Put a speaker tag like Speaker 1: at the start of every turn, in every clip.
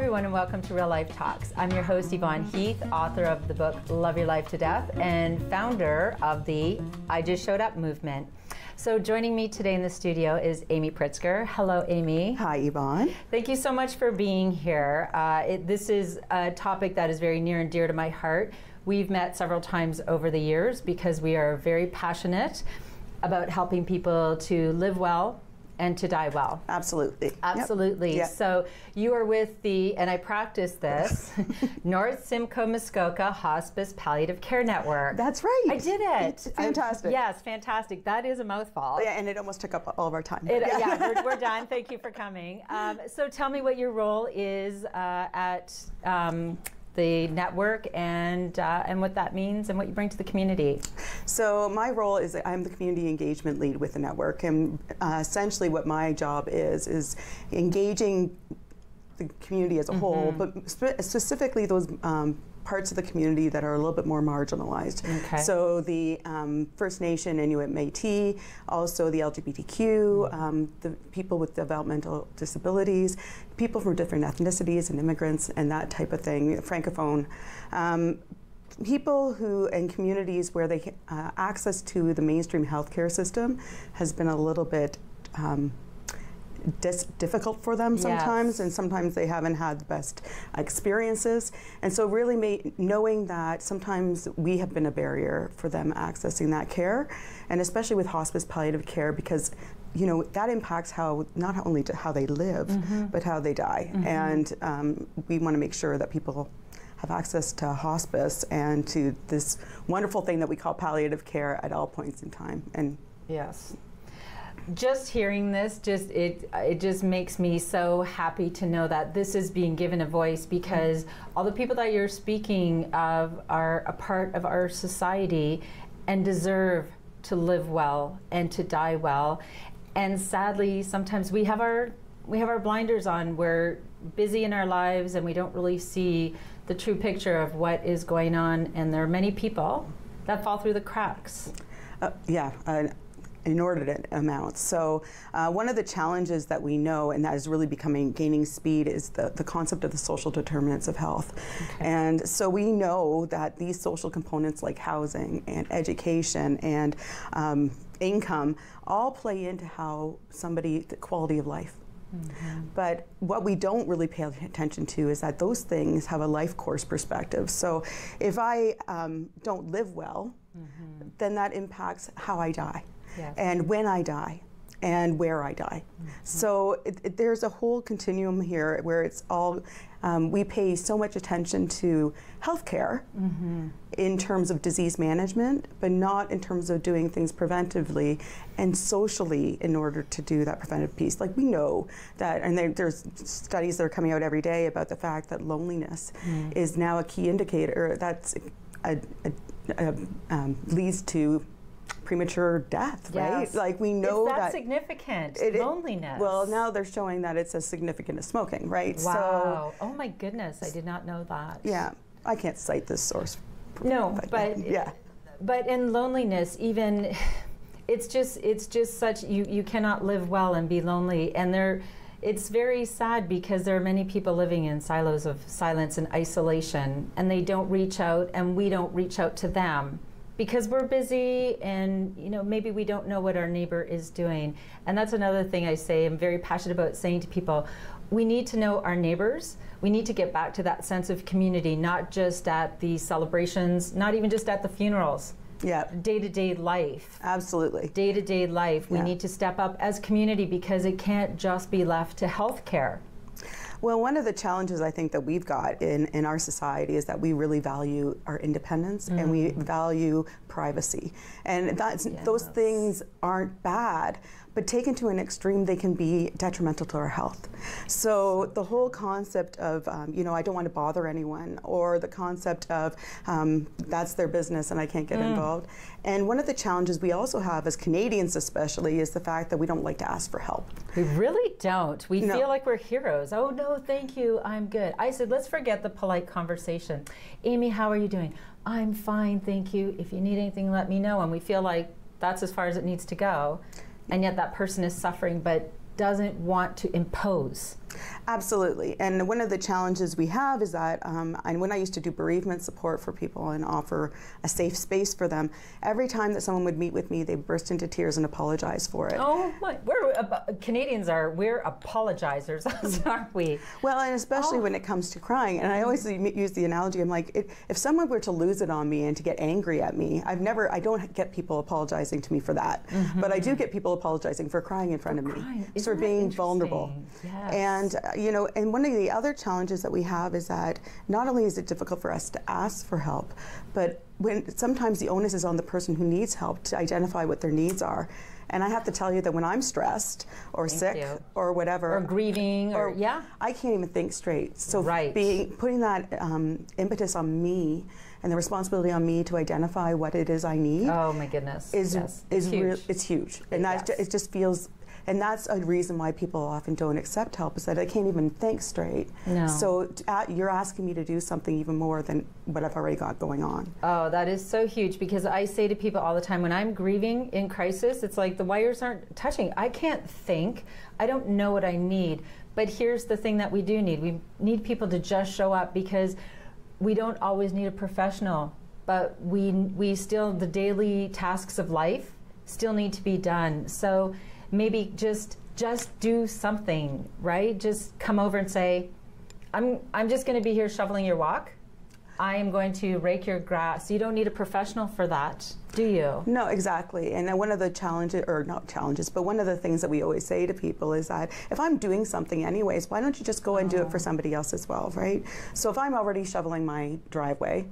Speaker 1: everyone, and welcome to Real Life Talks. I'm your host, Yvonne Heath, author of the book Love Your Life to Death and founder of the I Just Showed Up movement. So joining me today in the studio is Amy Pritzker. Hello, Amy.
Speaker 2: Hi, Yvonne.
Speaker 1: Thank you so much for being here. This is a topic that is very near and dear to my heart. We've met several times over the years because we are very passionate about helping people to live well and to die well.
Speaker 2: Absolutely.
Speaker 1: Absolutely.
Speaker 2: Yep.
Speaker 1: So you are with the, and I practice this, North Simcoe Muskoka Hospice Palliative Care Network.
Speaker 2: That's right.
Speaker 1: I did it.
Speaker 2: Fantastic.
Speaker 1: Yes, fantastic. That is a mouthful.
Speaker 2: Yeah, and it almost took up all of our time.
Speaker 1: Yeah, we're done. Thank you for coming. So tell me what your role is at the network and what that means and what you bring to the community.
Speaker 2: So my role is I'm the community engagement lead with the network, and essentially what my job is engaging the community as a whole, but specifically those parts of the community that are a little bit more marginalized.
Speaker 1: Okay.
Speaker 2: So the First Nation, Inuit, Métis, also the LGBTQ, the people with developmental disabilities, people from different ethnicities and immigrants and that type of thing, Francophone. People who, in communities where they access to the mainstream healthcare system has been a little bit difficult for them sometimes, yes. And sometimes they haven't had the best experiences. And so really knowing that sometimes we have been a barrier for them accessing that care, and especially with hospice palliative care, because you know that impacts how not only how they live, but how they die. And we want to make sure that people have access to hospice and to this wonderful thing that we call palliative care at all points in time. And
Speaker 1: yes. Just hearing this, it just makes me so happy to know that this is being given a voice, because all the people that you're speaking of are a part of our society and deserve to live well and to die well. And sadly, sometimes we have our blinders on. We're busy in our lives and we don't really see the true picture of what is going on. And there are many people that fall through the cracks.
Speaker 2: Inordinate amounts. So one of the challenges that we know, and that is really gaining speed, is the concept of the social determinants of health. Okay. And so we know that these social components like housing and education and income all play into how the quality of life. But what we don't really pay attention to is that those things have a life course perspective. So if I don't live well, then that impacts how I die. Yes. And when I die, and where I die. So there's a whole continuum here where it's all, we pay so much attention to healthcare in terms of disease management, but not in terms of doing things preventively and socially in order to do that preventive piece. Like we know that, and there's studies that are coming out every day about the fact that loneliness is now a key indicator that's leads to premature death, right?
Speaker 1: Yes.
Speaker 2: Like we know
Speaker 1: that significant loneliness.
Speaker 2: Well, now they're showing that it's as significant as smoking, right?
Speaker 1: Wow. So, oh my goodness, I did not know that.
Speaker 2: Yeah, I can't cite this source.
Speaker 1: No, but
Speaker 2: yeah.
Speaker 1: But in loneliness, even it's just such you cannot live well and be lonely, and it's very sad because there are many people living in silos of silence and isolation, and they don't reach out, and we don't reach out to them. Because we're busy and maybe we don't know what our neighbor is doing. And that's another thing I say, I'm very passionate about saying to people, we need to know our neighbors. We need to get back to that sense of community, not just at the celebrations, not even just at the funerals.
Speaker 2: Yeah.
Speaker 1: Day-to-day life.
Speaker 2: Absolutely.
Speaker 1: Day-to-day life. We need to step up as community because it can't just be left to healthcare.
Speaker 2: Well, one of the challenges I think that we've got in our society is that we really value our independence and we value privacy. And those things aren't bad, but taken to an extreme, they can be detrimental to our health. So the whole concept of, I don't want to bother anyone, or the concept of that's their business and I can't get involved. And one of the challenges we also have as Canadians especially is the fact that we don't like to ask for help.
Speaker 1: We really don't. We feel like we're heroes. Oh no, thank you, I'm good. I said, let's forget the polite conversation. Amy, how are you doing? I'm fine, thank you. If you need anything, let me know. And we feel like that's as far as it needs to go. And yet that person is suffering but doesn't want to impose.
Speaker 2: Absolutely. And one of the challenges we have is that and when I used to do bereavement support for people and offer a safe space for them, every time that someone would meet with me, they burst into tears and apologize for it.
Speaker 1: Oh my, Canadians we're apologizers, aren't we?
Speaker 2: Well, and especially when it comes to crying. And I always use the analogy, I'm like, if someone were to lose it on me and to get angry at me, I don't get people apologizing to me for that. But I do get people apologizing for crying in front of me, for being vulnerable.
Speaker 1: Yes.
Speaker 2: And and one of the other challenges that we have is that not only is it difficult for us to ask for help, but when sometimes the onus is on the person who needs help to identify what their needs are. And I have to tell you that when I'm stressed or sick or whatever,
Speaker 1: or grieving, or I
Speaker 2: can't even think straight. So
Speaker 1: right.
Speaker 2: Putting that impetus on me and the responsibility on me to identify what it is I need.
Speaker 1: Oh my goodness!
Speaker 2: Is
Speaker 1: huge.
Speaker 2: It's huge, and it just feels. And that's a reason why people often don't accept help, is that I can't even think straight.
Speaker 1: No.
Speaker 2: So you're asking me to do something even more than what I've already got going on.
Speaker 1: Oh, that is so huge, because I say to people all the time, when I'm grieving in crisis, it's like the wires aren't touching. I can't think. I don't know what I need. But here's the thing that we do need. We need people to just show up, because we don't always need a professional, but we still, the daily tasks of life still need to be done. So maybe just do something, right? Just come over and say, I'm just going to be here shoveling your walk. I am going to rake your grass. You don't need a professional for that, do you?
Speaker 2: No, exactly. And one of the challenges, or not challenges, but one of the things that we always say to people is that if I'm doing something anyways, why don't you just go and do it for somebody else as well, right? So if I'm already shoveling my driveway,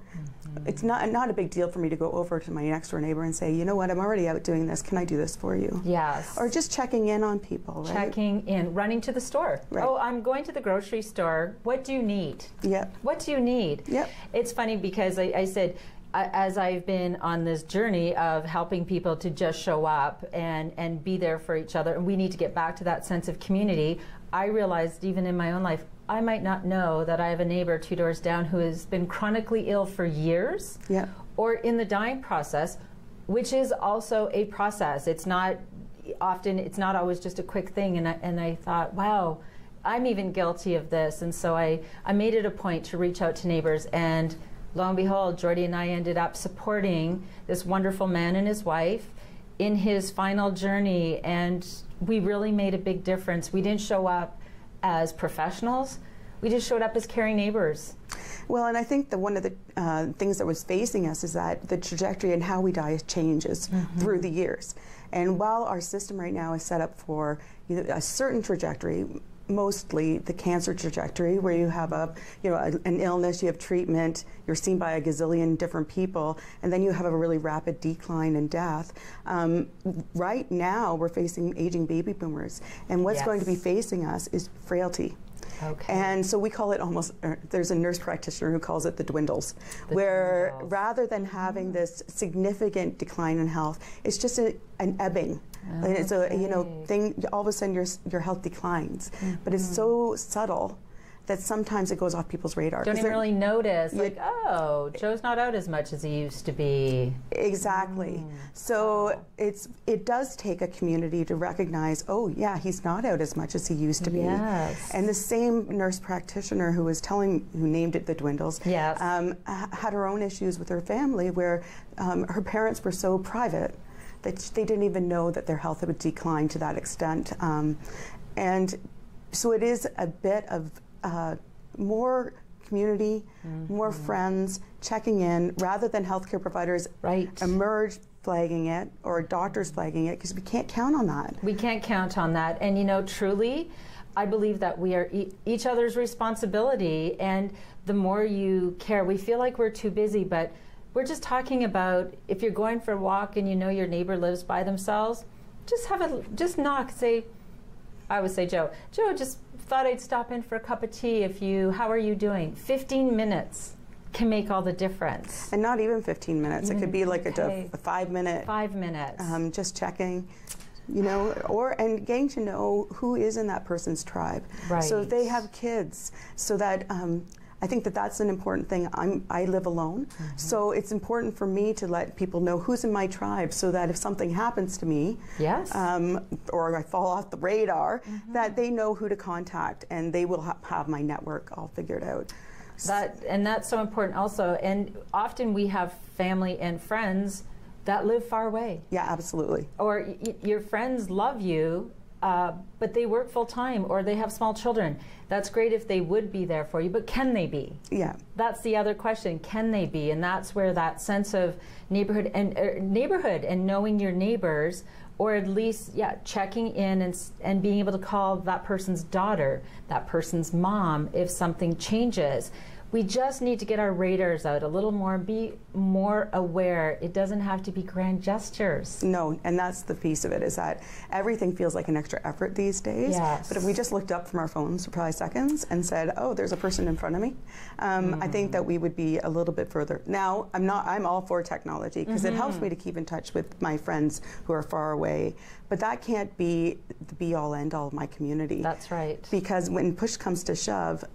Speaker 2: it's not a big deal for me to go over to my next door neighbor and say, you know what, I'm already out doing this. Can I do this for you?
Speaker 1: Yes.
Speaker 2: Or just checking in on people, right?
Speaker 1: Checking in, running to the store.
Speaker 2: Right.
Speaker 1: Oh, I'm going to the grocery store. What do you need?
Speaker 2: Yep.
Speaker 1: What do you need?
Speaker 2: Yep.
Speaker 1: It's funny because I said, as I've been on this journey of helping people to just show up and be there for each other, and we need to get back to that sense of community, I realized even in my own life, I might not know that I have a neighbor 2 doors down who has been chronically ill for years, or in the dying process, which is also a process. It's not always just a quick thing. And I thought, wow, I'm even guilty of this. And so I made it a point to reach out to neighbors, and lo and behold, Jordy and I ended up supporting this wonderful man and his wife in his final journey, and we really made a big difference. We didn't show up as professionals, we just showed up as caring neighbors.
Speaker 2: Well, and I think that one of the things that was facing us is that the trajectory and how we die changes through the years. And while our system right now is set up for a certain trajectory, mostly the cancer trajectory, where you have an illness, you have treatment, you're seen by a gazillion different people, and then you have a really rapid decline in death. Right now, we're facing aging baby boomers, and what's going to be facing us is frailty.
Speaker 1: Okay.
Speaker 2: And so we call it there's a nurse practitioner who calls it the dwindles, where rather than having this significant decline in health, it's just an ebbing. Okay. It's a thing. All of a sudden your health declines, but it's so subtle that sometimes it goes off people's radar.
Speaker 1: Don't even really notice, like, oh, Joe's not out as much as he used to be.
Speaker 2: Exactly. So it does take a community to recognize, oh yeah, he's not out as much as he used to be.
Speaker 1: Yes.
Speaker 2: And the same nurse practitioner who named it the dwindles, had her own issues with her family, where her parents were so private that they didn't even know that their health would decline to that extent. And so it is a bit of more community, more friends checking in, rather than healthcare providers emerge flagging it or doctors flagging it, because we can't count on that.
Speaker 1: We can't count on that. And truly, I believe that we are each other's responsibility, and the more you care, we feel like we're too busy, but we're just talking about, if you're going for a walk and your neighbor lives by themselves, just knock, say, I would say, Joe, just thought I'd stop in for a cup of tea. How are you doing? 15 minutes can make all the difference.
Speaker 2: And not even 15 minutes. It could be like a 5 minute.
Speaker 1: 5 minutes.
Speaker 2: Just checking, and getting to know who is in that person's tribe.
Speaker 1: Right.
Speaker 2: So if they have kids, so that I think that that's an important thing. I live alone, so it's important for me to let people know who's in my tribe, so that if something happens to me,
Speaker 1: yes,
Speaker 2: or I fall off the radar, that they know who to contact, and they will have my network all figured out.
Speaker 1: And that's so important also. And often we have family and friends that live far away.
Speaker 2: Yeah, absolutely.
Speaker 1: Or your friends love you, but they work full time, or they have small children. That's great if they would be there for you, but can they be?
Speaker 2: Yeah.
Speaker 1: That's the other question. Can they be? And that's where that sense of neighborhood and knowing your neighbors, or at least, yeah, checking in and being able to call that person's daughter, that person's mom, if something changes. We just need to get our radars out a little more, be more aware. It doesn't have to be grand gestures.
Speaker 2: No, and that's the piece of it, is that everything feels like an extra effort these days.
Speaker 1: Yes.
Speaker 2: But if we just looked up from our phones for 5 seconds and said, oh, there's a person in front of me, I think that we would be a little bit further. Now, I'm all for technology, because it helps me to keep in touch with my friends who are far away. But that can't be the be-all, end-all of my community.
Speaker 1: That's right.
Speaker 2: Because when push comes to shove,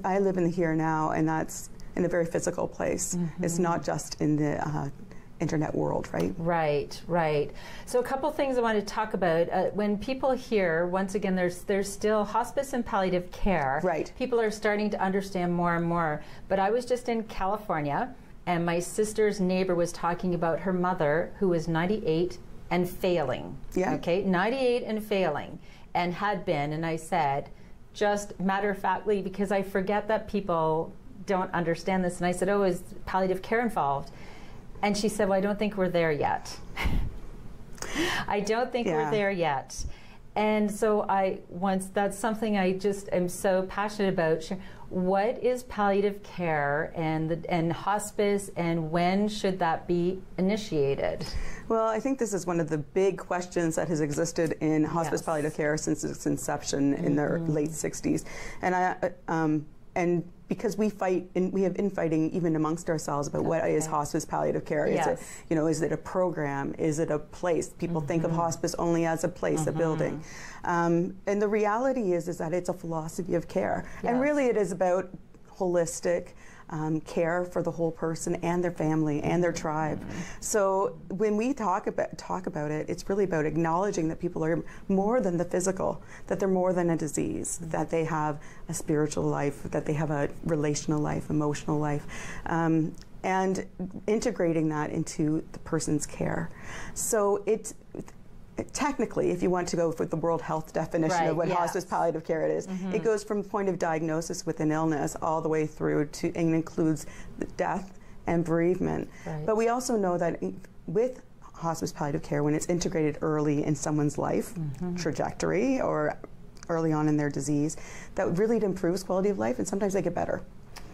Speaker 2: I live in the here and now, and that's in a very physical place. It's not just in the internet world, right?
Speaker 1: Right, right. So a couple things I want to talk about. When people hear, once again, there's still hospice and palliative care.
Speaker 2: Right.
Speaker 1: People are starting to understand more and more. But I was just in California, and my sister's neighbor was talking about her mother, who was 98 and failing.
Speaker 2: Yeah.
Speaker 1: Okay, 98 and failing, and had been. And I said, just matter-of-factly, because I forget that people don't understand this, and I said, oh, is palliative care involved? And she said, well, I don't think we're there yet. I don't think we're there yet. And so that's something I just am so passionate about. What is palliative care and hospice, and when should that be initiated?
Speaker 2: Well, I think this is one of the big questions that has existed in hospice palliative care since its inception in the late 60s. And because we have infighting even amongst ourselves about what is hospice palliative care.
Speaker 1: Yes.
Speaker 2: Is it a program? Is it a place? People think of hospice only as a place, a building. And the reality is that it's a philosophy of care.
Speaker 1: Yes.
Speaker 2: And really it is about holistic care for the whole person and their family and their tribe. So when we talk about it, it's really about acknowledging that people are more than the physical, that they're more than a disease, that they have a spiritual life, that they have a relational life, emotional life, and integrating that into the person's care. So technically, if you want to go with the World Health definition of what hospice palliative care it is, it goes from point of diagnosis with an illness all the way through to, and includes death and bereavement. Right. But we also know that with hospice palliative care, when it's integrated early in someone's life trajectory or early on in their disease, that really improves quality of life, and sometimes they get better.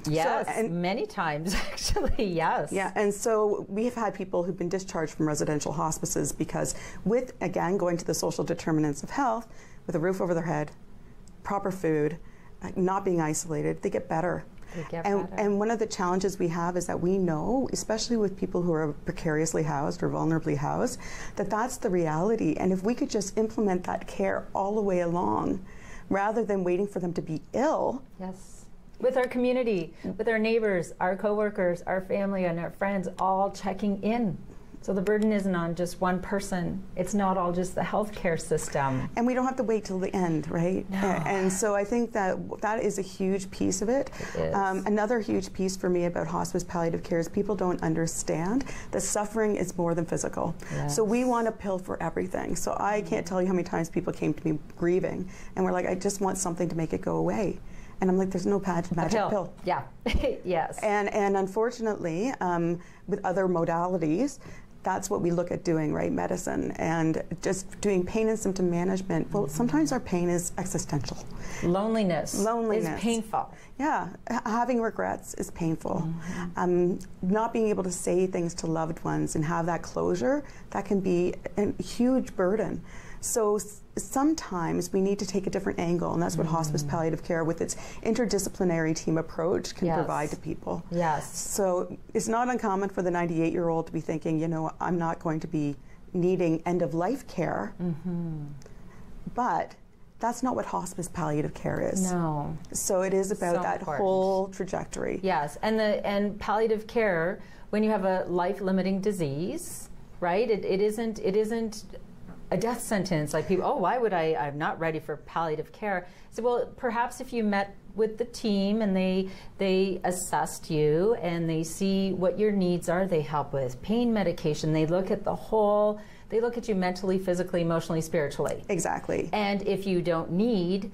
Speaker 1: Yes, many times actually, yes.
Speaker 2: Yeah, and so we have had people who've been discharged from residential hospices because with, again, going to the social determinants of health, with a roof over their head, proper food, not being isolated, they get better. And one of the challenges we have is that we know, especially with people who are precariously housed or vulnerably housed, that that's the reality. And if we could just implement that care all the way along, rather than waiting for them to be ill.
Speaker 1: Yes. With our community, with our neighbors, our coworkers, our family, and our friends, all checking in. So the burden isn't on just one person. It's not all just the healthcare system.
Speaker 2: And we don't have to wait till the end, right?
Speaker 1: No.
Speaker 2: And so I think that that is a huge piece of it. Another huge piece for me about hospice palliative care is people don't understand that suffering is more than physical. Yes. So we want a pill for everything. So I can't tell you how many times people came to me grieving and were like, I just want something to make it go away. And I'm like, there's no magic pill.
Speaker 1: Yeah, yes.
Speaker 2: And unfortunately, with other modalities, that's what we look at doing, right? Medicine and just doing pain and symptom management. Well, sometimes our pain is existential.
Speaker 1: Loneliness is painful.
Speaker 2: Yeah, having regrets is painful. Not being able to say things to loved ones and have that closure, that can be a huge burden. So sometimes we need to take a different angle, and that's what hospice palliative care with its interdisciplinary team approach can provide to people.
Speaker 1: Yes.
Speaker 2: So it's not uncommon for the 98-year-old to be thinking, you know, I'm not going to be needing end-of-life care, but that's not what hospice palliative care is.
Speaker 1: No.
Speaker 2: So it is about
Speaker 1: So
Speaker 2: that
Speaker 1: important.
Speaker 2: whole trajectory.
Speaker 1: Yes, and palliative care, when you have a life-limiting disease, right? It isn't a death sentence. Like people, oh, why would I'm not ready for palliative care. So, well, perhaps if you met with the team and they assessed you and they see what your needs are, they help with pain medication, they look at the whole, they look at you mentally, physically, emotionally, spiritually.
Speaker 2: Exactly.
Speaker 1: And if you don't need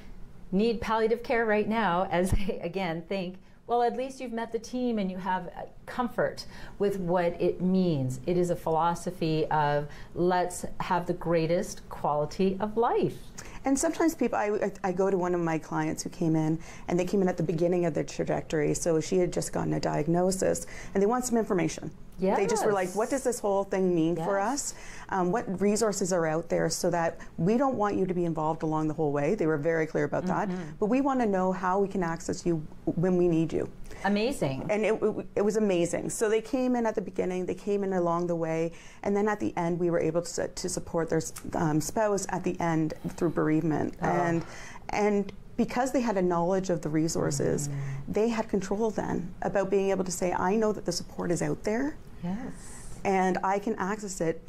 Speaker 1: palliative care right now, as they again think, well, at least you've met the team and you have comfort with what it means. It is a philosophy of let's have the greatest quality of life.
Speaker 2: And sometimes people, I go to one of my clients who came in, and they came in at the beginning of their trajectory, so she had just gotten a diagnosis, and they want some information.
Speaker 1: Yes.
Speaker 2: They just were like, what does this whole thing mean for us? What resources are out there so that we don't want you to be involved along the whole way. They were very clear about that. But we want to know how we can access you when we need you.
Speaker 1: Amazing.
Speaker 2: And it was amazing. So they came in at the beginning, they came in along the way, and then at the end we were able to support their spouse at the end through bereavement.
Speaker 1: Oh.
Speaker 2: And because they had a knowledge of the resources, they had control then about being able to say, I know that the support is out there.
Speaker 1: Yes.
Speaker 2: And I can access it,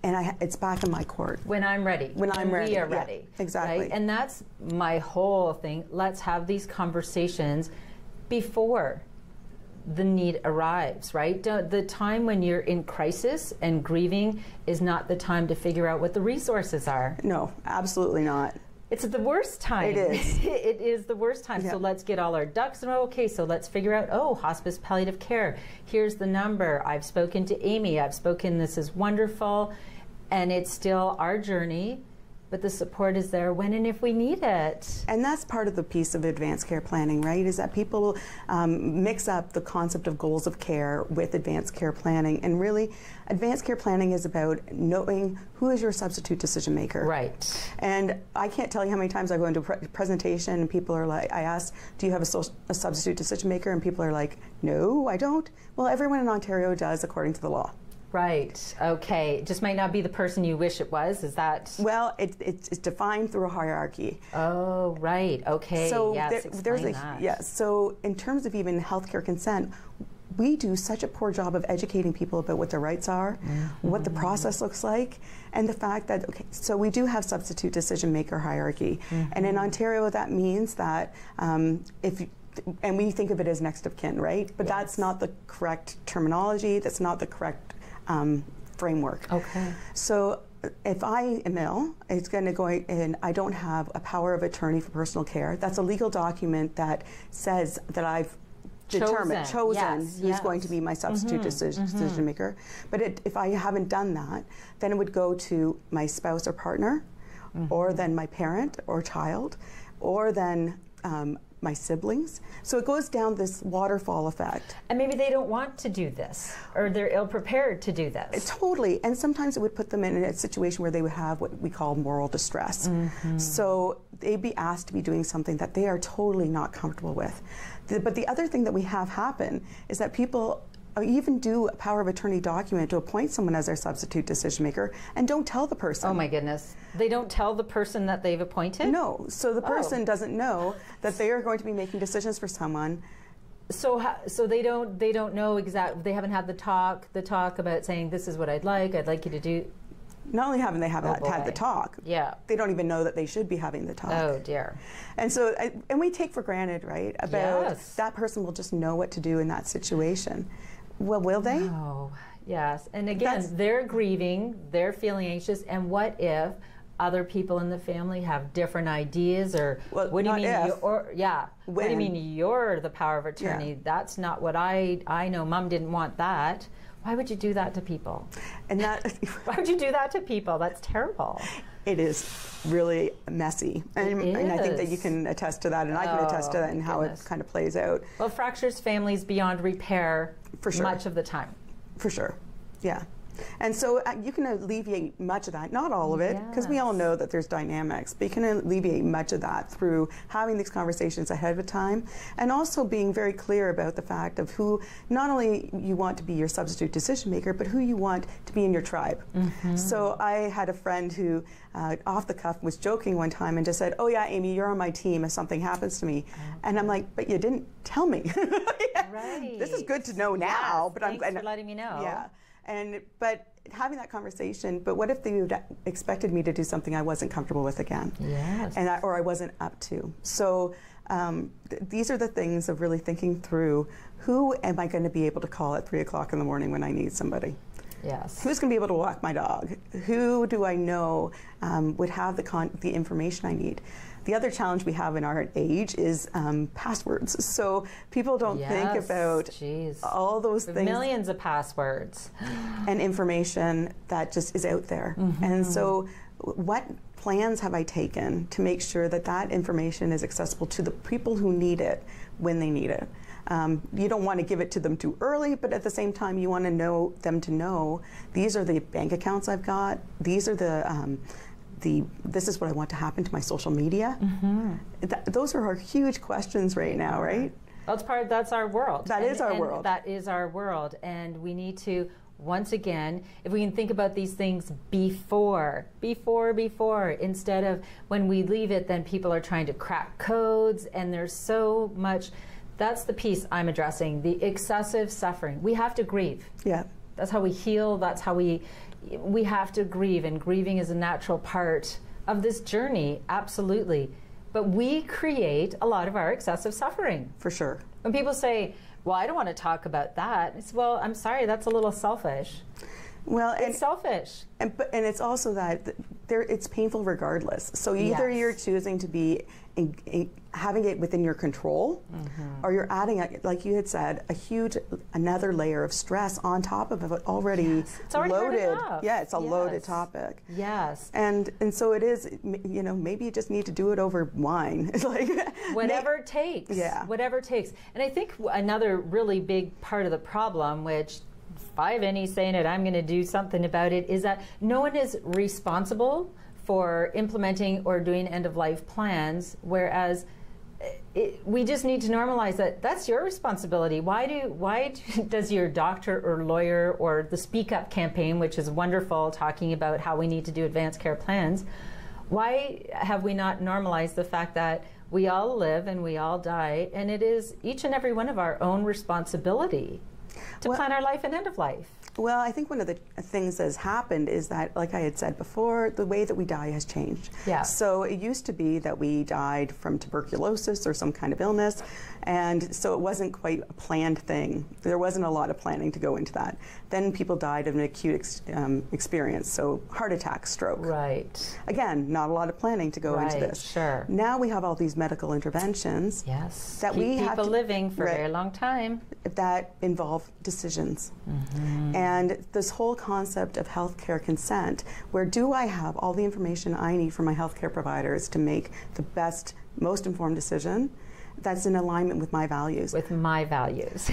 Speaker 2: and it's back in my court.
Speaker 1: When I'm ready.
Speaker 2: When I'm ready.
Speaker 1: We are
Speaker 2: Yeah,
Speaker 1: ready.
Speaker 2: exactly.
Speaker 1: Right? And that's my whole thing. Let's have these conversations before the need arrives, right? The time when you're in crisis and grieving is not the time to figure out what the resources are.
Speaker 2: No, absolutely not.
Speaker 1: It's the worst time.
Speaker 2: It is.
Speaker 1: It is the worst time.
Speaker 2: Yeah.
Speaker 1: So let's get all our ducks in a row. Okay, so let's figure out, oh, hospice palliative care. Here's the number. I've spoken to Amy. I've spoken, this is wonderful. And it's still our journey, but the support is there when and if we need it.
Speaker 2: And that's part of the piece of advanced care planning, right? Is that people mix up the concept of goals of care with advanced care planning. And really, advanced care planning is about knowing who is your substitute decision maker.
Speaker 1: Right.
Speaker 2: And I can't tell you how many times I go into a presentation and people are like, I ask, do you have a substitute decision maker? And people are like, no, I don't. Well, everyone in Ontario does according to the law.
Speaker 1: Right. Okay. It just might not be the person you wish it was. Is that?
Speaker 2: Well, it's defined through a hierarchy.
Speaker 1: Oh, right. Okay.
Speaker 2: So
Speaker 1: yes,
Speaker 2: there's
Speaker 1: that.
Speaker 2: yes. So in terms of even healthcare consent, we do such a poor job of educating people about what their rights are, what the process looks like, and the fact that, okay, so we do have substitute decision maker hierarchy. And in Ontario, that means that and we think of it as next of kin, right? But that's not the correct terminology. That's not the correct framework.
Speaker 1: Okay.
Speaker 2: So if I am ill, it's going to go in, I don't have a power of attorney for personal care. That's a legal document that says that I've chosen who's going to be my substitute decision maker. But if I haven't done that, then it would go to my spouse or partner, or then my parent or child, or then my siblings. So it goes down this waterfall effect.
Speaker 1: And maybe they don't want to do this, or they're ill-prepared to do this.
Speaker 2: Totally. And sometimes it would put them in a situation where they would have what we call moral distress. So they'd be asked to be doing something that they are totally not comfortable with. But the other thing that we have happen is that people even do a power of attorney document to appoint someone as their substitute decision maker and don't tell the person.
Speaker 1: Oh my goodness. They don't tell the person that they've appointed?
Speaker 2: No. So the person doesn't know that they are going to be making decisions for someone.
Speaker 1: So they don't know exactly, they haven't had the talk about saying, this is what I'd like you to do.
Speaker 2: Not only haven't they had the talk, they don't even know that they should be having the talk.
Speaker 1: Oh dear.
Speaker 2: And so, and we take for granted, right, about that person will just know what to do in that situation. Well, will they?
Speaker 1: Oh, yes. And again, they're grieving, they're feeling anxious, and what if other people in the family have different ideas, or what do you mean? What do you mean you're the power of attorney? Yeah. That's not what I know. Mom didn't want that. Why would you do that to people?
Speaker 2: And that
Speaker 1: why would you do that to people? That's terrible.
Speaker 2: It is really messy, and I think that you can attest to that, and I can attest to that, and how it kind of plays out.
Speaker 1: Well, fractures families beyond repair,
Speaker 2: for sure,
Speaker 1: much of the time.
Speaker 2: For sure, yeah. And so you can alleviate much of that, not all of it, because we all know that there's dynamics, but you can alleviate much of that through having these conversations ahead of time, and also being very clear about the fact of who not only you want to be your substitute decision maker, but who you want to be in your tribe. So I had a friend who, off the cuff, was joking one time and just said, "Oh yeah, Amy, you're on my team if something happens to me." And I'm like, "But you didn't tell me."
Speaker 1: Right.
Speaker 2: This is good to know now, but
Speaker 1: thanks for letting me know.
Speaker 2: Yeah. But having that conversation, but what if they expected me to do something I wasn't comfortable with again?
Speaker 1: Yes.
Speaker 2: Or I wasn't up to. So these are the things of really thinking through, who am I going to be able to call at 3 o'clock in the morning when I need somebody?
Speaker 1: Yes.
Speaker 2: Who's going to be able to walk my dog? Who do I know would have the information I need? The other challenge we have in our age is passwords. So people don't think about all those things.
Speaker 1: Millions of passwords.
Speaker 2: And information that just is out there. And so what plans have I taken to make sure that that information is accessible to the people who need it when they need it? You don't want to give it to them too early, but at the same time you want to know them to know, these are the bank accounts I've got, these are this is what I want to happen to my social media. Those are our huge questions right now, right?
Speaker 1: That's our world.
Speaker 2: That is our world.
Speaker 1: That is our world. And we need to, once again, if we can think about these things before, instead of when we leave it, then people are trying to crack codes, and there's so much. That's the piece I'm addressing, the excessive suffering. We have to grieve.
Speaker 2: Yeah.
Speaker 1: That's how we heal. That's how we have to grieve, and grieving is a natural part of this journey, absolutely. But we create a lot of our excessive suffering.
Speaker 2: For sure.
Speaker 1: When people say, well, I don't want to talk about that, it's, well, I'm sorry, that's a little selfish.
Speaker 2: Well,
Speaker 1: it's selfish.
Speaker 2: And it's also that it's painful regardless. So either you're choosing to be having it within your control, or you're adding, like you had said, another layer of stress on top of it already loaded. Yeah, it's a loaded topic.
Speaker 1: Yes.
Speaker 2: And so it is, maybe you just need to do it over wine. Like
Speaker 1: whatever it takes. Yeah. Whatever it takes. And I think another really big part of the problem, which if I have any say in it, I'm going to do something about it, is that no one is responsible for implementing or doing end-of-life plans, whereas we just need to normalize that that's your responsibility. Why does your doctor or lawyer or the Speak Up campaign, which is wonderful, talking about how we need to do advanced care plans, why have we not normalized the fact that we all live and we all die, and it is each and every one of our own responsibility to plan our life and end of life?
Speaker 2: Well, I think one of the things that has happened is that, like I had said before, the way that we die has changed. Yeah. So it used to be that we died from tuberculosis or some kind of illness, and so it wasn't quite a planned thing. There wasn't a lot of planning to go into that. Then people died of an acute experience, so heart attack, stroke. Right. Again, not a lot of planning to go into this. Sure. Now we have all these medical interventions.
Speaker 1: Yes.
Speaker 2: That we have
Speaker 1: people living for a very long time.
Speaker 2: That involve decisions. And this whole concept of healthcare consent, where do I have all the information I need from my healthcare providers to make the best, most informed decision that's in alignment with my values.
Speaker 1: With my values.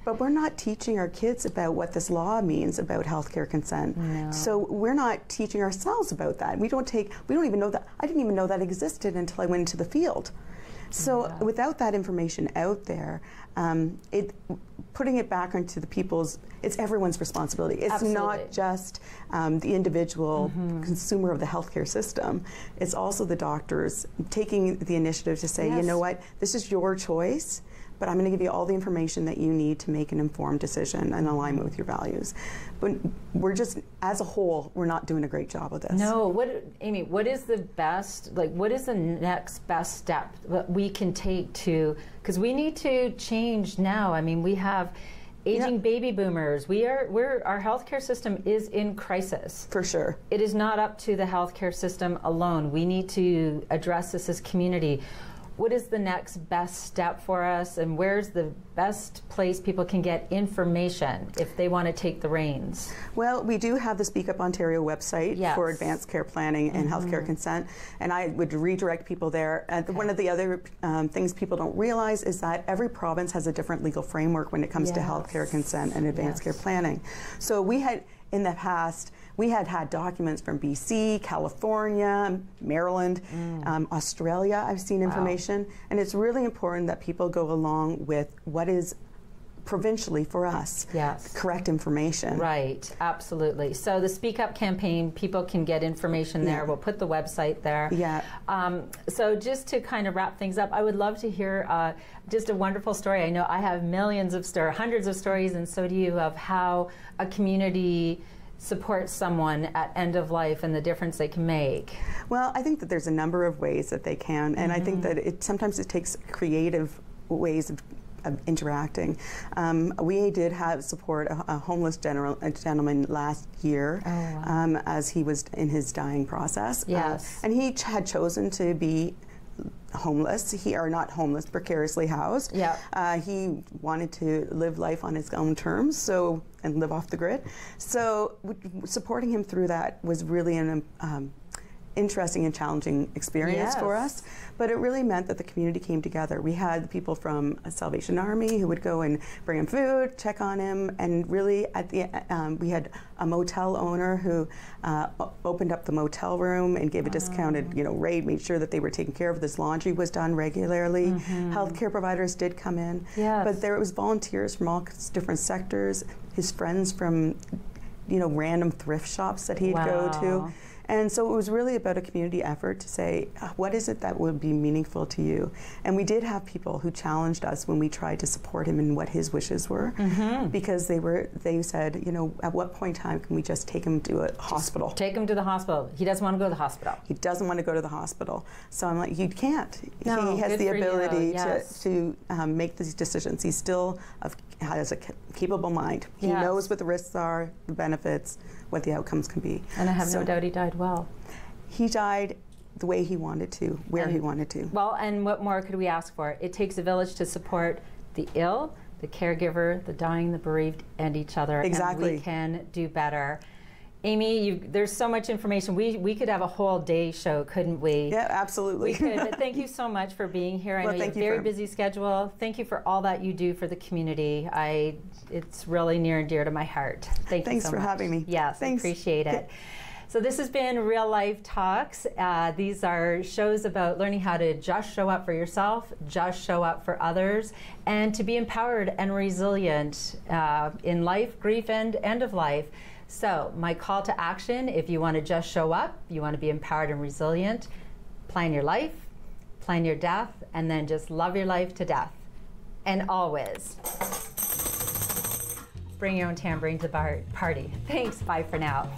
Speaker 2: But we're not teaching our kids about what this law means about healthcare consent.
Speaker 1: No.
Speaker 2: So we're not teaching ourselves about that. We don't even know that. I didn't even know that existed until I went into the field. So without that information out there, putting it back onto the people's, it's everyone's responsibility. It's not just the individual consumer of the healthcare system. It's also the doctors taking the initiative to say, you know what, this is your choice, but I'm going to give you all the information that you need to make an informed decision in alignment with your values. But we're just, as a whole, we're not doing a great job of this.
Speaker 1: No, Amy, what is the best, what is the next best step that we can take to, because we need to change now. I mean, we have aging baby boomers. Our healthcare system is in crisis.
Speaker 2: For sure.
Speaker 1: It is not up to the healthcare system alone. We need to address this as community. What is the next best step for us, and where's the best place people can get information if they want to take the reins?
Speaker 2: Well, we do have the Speak Up Ontario website for advanced care planning and healthcare consent, and I would redirect people there. One of the other things people don't realize is that every province has a different legal framework when it comes to healthcare consent and advanced care planning. So in the past, we had documents from BC, California, Maryland, Australia. I've seen information, and it's really important that people go along with what is provincially for us, correct information.
Speaker 1: Right, absolutely. So the Speak Up campaign, people can get information there. We'll put the website there. So just to kind of wrap things up, I would love to hear just a wonderful story. I know I have millions of hundreds of stories, and so do you, of how a community supports someone at end of life and the difference they can make.
Speaker 2: Well, I think that there's a number of ways that they can, and I think that sometimes it takes creative ways of interacting. We did have support a homeless gentleman last year as he was in his dying process. And he had chosen to be homeless, or not homeless, precariously housed. He wanted to live life on his own terms, and live off the grid. So supporting him through that was really an interesting and challenging experience for us, but it really meant that the community came together. We had people from Salvation Army who would go and bring him food, check on him, and really at the we had a motel owner who opened up the motel room and gave a discounted rate, made sure that they were taken care of. This laundry was done regularly. Healthcare providers did come in, but there was volunteers from all different sectors, his friends from random thrift shops that he'd go to. And so it was really about a community effort to say, what is it that would be meaningful to you? And we did have people who challenged us when we tried to support him in what his wishes were, because they said, at what point in time can we just take him to a hospital?
Speaker 1: Take him to the hospital. He doesn't want to go to the hospital.
Speaker 2: He doesn't want to go to the hospital. So I'm like, you can't.
Speaker 1: No,
Speaker 2: he has the ability
Speaker 1: to
Speaker 2: make these decisions. He still has a capable mind. He knows what the risks are, the benefits, what the outcomes can be.
Speaker 1: And I have no doubt he died well.
Speaker 2: He died the way he wanted to, where he wanted to.
Speaker 1: Well, and what more could we ask for? It takes a village to support the ill, the caregiver, the dying, the bereaved, and each other.
Speaker 2: Exactly.
Speaker 1: And we can do better. Amy, there's so much information. We could have a whole day show, couldn't we?
Speaker 2: Yeah, absolutely.
Speaker 1: We could. But thank you so much for being here. I know you have a very busy schedule. Thank you for all that you do for the community. It's really near and dear to my heart. Thanks so much.
Speaker 2: Thanks for having me.
Speaker 1: Yes, I appreciate it. So this has been Real Life Talks. These are shows about learning how to just show up for yourself, just show up for others, and to be empowered and resilient in life, grief, and end of life. So my call to action, if you want to just show up, you want to be empowered and resilient, plan your life, plan your death, and then just love your life to death. And always bring your own tambourine to the party. Thanks, bye for now.